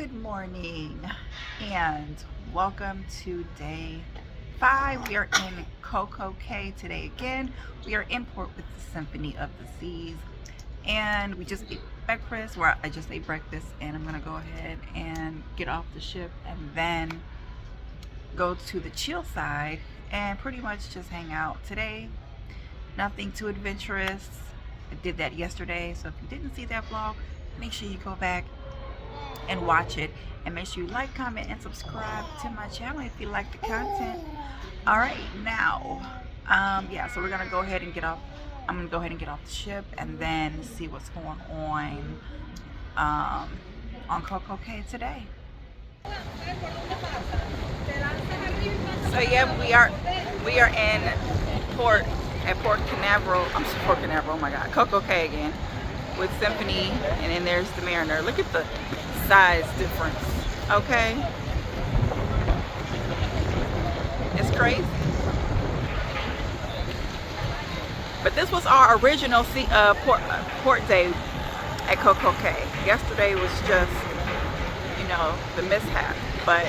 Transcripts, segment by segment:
Good morning and welcome to day 5. We are in COCO CAY today again. We are in port with the Symphony of the Seas and we just ate breakfast. I just ate breakfast and I'm gonna go ahead and get off the ship and then go to the chill side and pretty much just hang out today. Nothing too adventurous. I did that yesterday, so if you didn't see that vlog, make sure you go back and watch it, and make sure you like, comment, and subscribe to my channel if you like the content. All right, now yeah, so we're gonna go ahead and get off. I'm gonna go ahead and get off the ship and then see what's going on COCO CAY today. So yeah, we are in port at Port Canaveral. Port Canaveral. Oh my God, COCO CAY again with Symphony, and then there's the Mariner. Look at the size difference. Okay, it's crazy. But this was our original port day at COCO CAY. Yesterday was just, you know, the mishap, but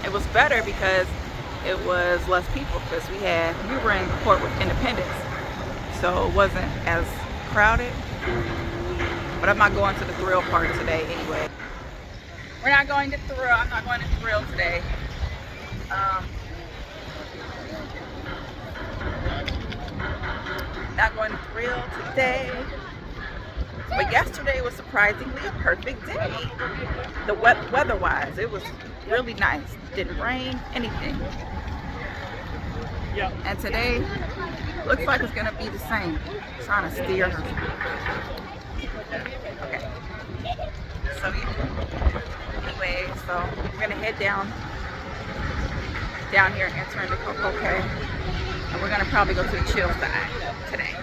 it was better because it was less people, because we were in port with Independence, so it wasn't as crowded. But I'm not going to the thrill part today anyway. We're not going to thrill. I'm not going to thrill today. Not going to thrill today. But yesterday was surprisingly a perfect day. The weather-wise, it was really nice. Didn't rain, anything. Yep. And today looks like it's gonna be the same. I'm trying to steer her. Okay. So yeah. Anyway, so we're gonna head down here and enter into COCO CAY, and we're gonna probably go to the chill side today.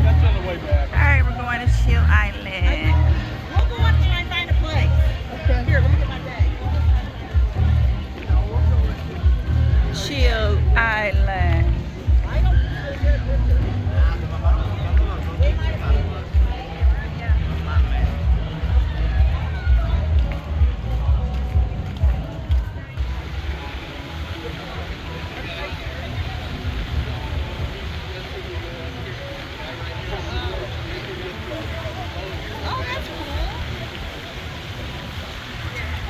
That's on the way back. All right, we're going to Chill Island. We'll go up and try and find a place. Okay. Here, let me get my bag. Chill Island. Oh, that's cool.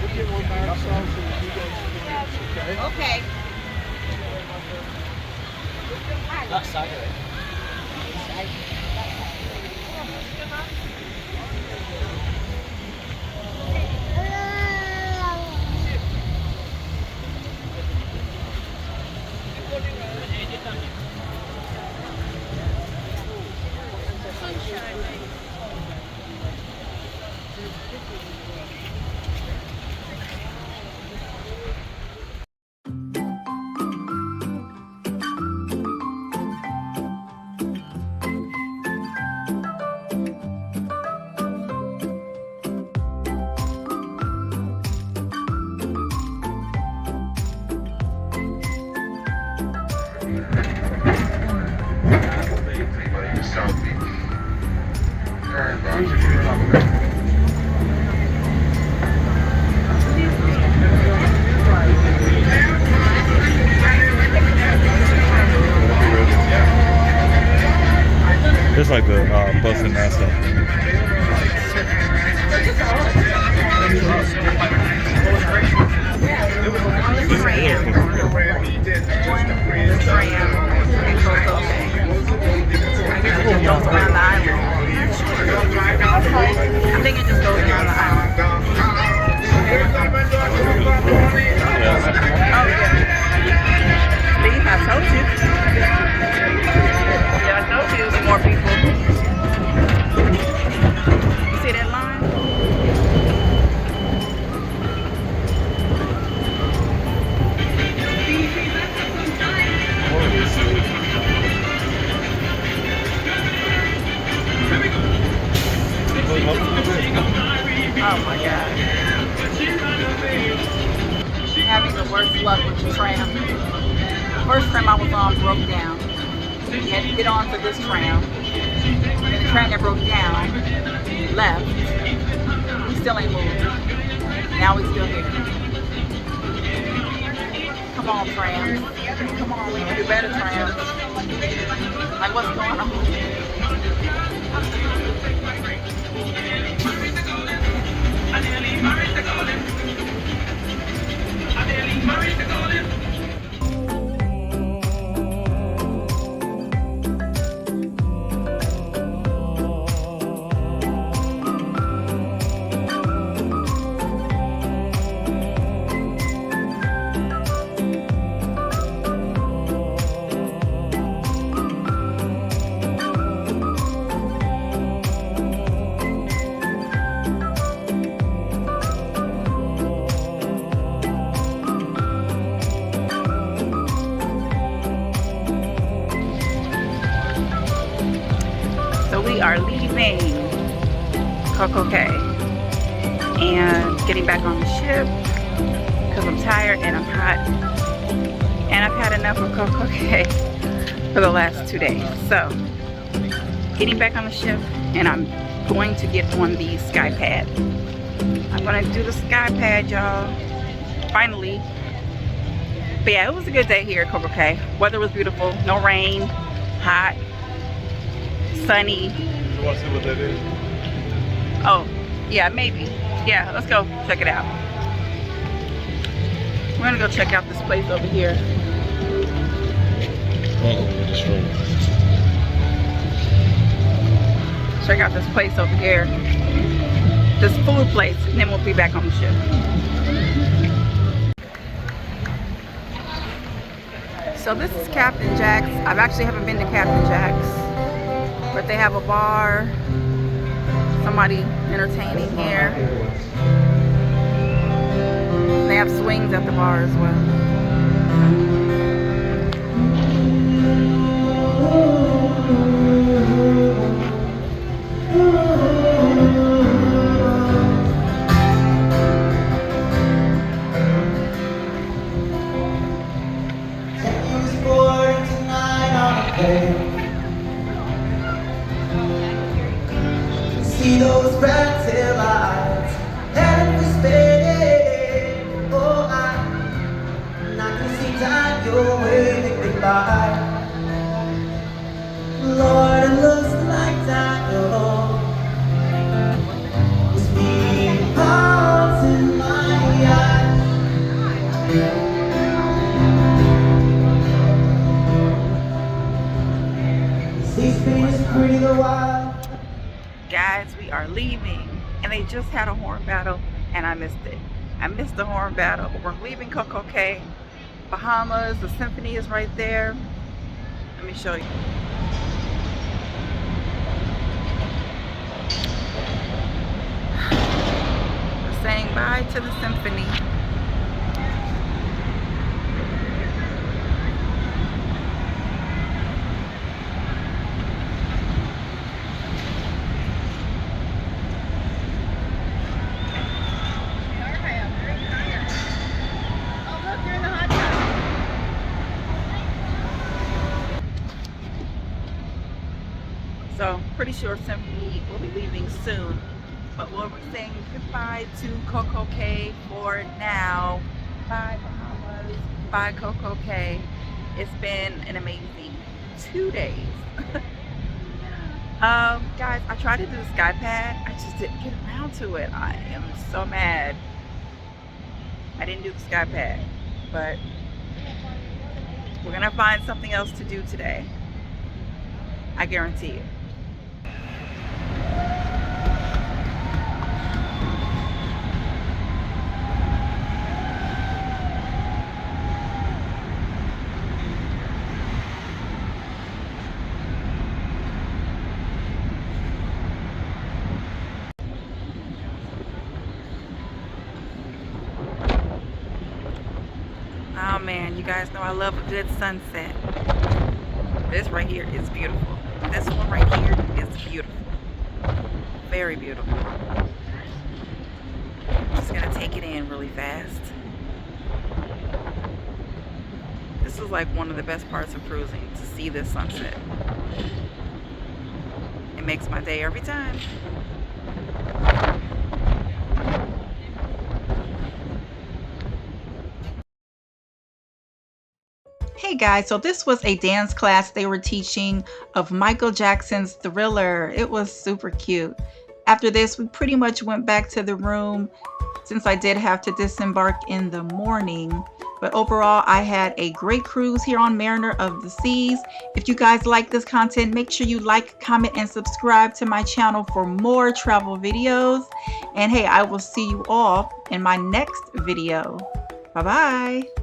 We'll get one by ourselves and you guys can, okay? Okay. It's like the bus in Nassau. Goes around the island. I think it just goes around the island. Oh yeah. See, I told you. Yeah, I told you it was more people. You see that line? Oh my God. Having the worst luck with the tram. The first tram I was on broke down. You had to get onto this tram. train that broke down left. We still ain't moved. Now we still here. Come on, trams. Come on, we can do better, trams. Like, what's going on? We are leaving COCO CAY and getting back on the ship because I'm tired and I'm hot and I've had enough of COCO CAY for the last 2 days. So getting back on the ship, and I'm going to get on the sky pad. I'm going to do the sky pad, y'all, finally. But yeah, it was a good day here at COCO CAY. Weather was beautiful, no rain, hot, sunny. You want to see what that is? Oh, yeah, maybe. Yeah, let's go check it out. We're gonna go check out this place over here. With the stroller. Check out this place over here. This food place, and then we'll be back on the ship. So this is Captain Jack's. I actually haven't been to Captain Jack's, but they have a bar, somebody entertaining here. They have swings at the bar as well. See those red tail lights heading for Spain. Oh, I can see time you're waving goodbye. Lord, it looks like time you're home. With me hearts in my eyes. See, Spain is pretty the wild. Guys, we are leaving, and they just had a horn battle and I missed it. I missed the horn battle, but we're leaving COCO CAY, Bahamas. The symphony is right there. Let me show you. We're saying bye to the symphony. So pretty sure Symphony will be leaving soon, but we'll be saying goodbye to COCO CAY for now. Bye Bahamas, bye COCO CAY. It's been an amazing 2 days. Guys, I tried to do the sky pad. I just didn't get around to it. I am so mad I didn't do the sky pad, but we're gonna find something else to do today. I guarantee it. Oh man, you guys know I love a good sunset. This right here is beautiful. This one right here is beautiful. Very beautiful. Just gonna take it in really fast. This is like one of the best parts of cruising, to see this sunset. It makes my day every time. Hey guys, so this was a dance class they were teaching of Michael Jackson's Thriller. It was super cute. After this, we pretty much went back to the room since I did have to disembark in the morning. But overall, I had a great cruise here on Mariner of the Seas. If you guys like this content, make sure you like, comment, and subscribe to my channel for more travel videos. And hey, I will see you all in my next video. Bye-bye.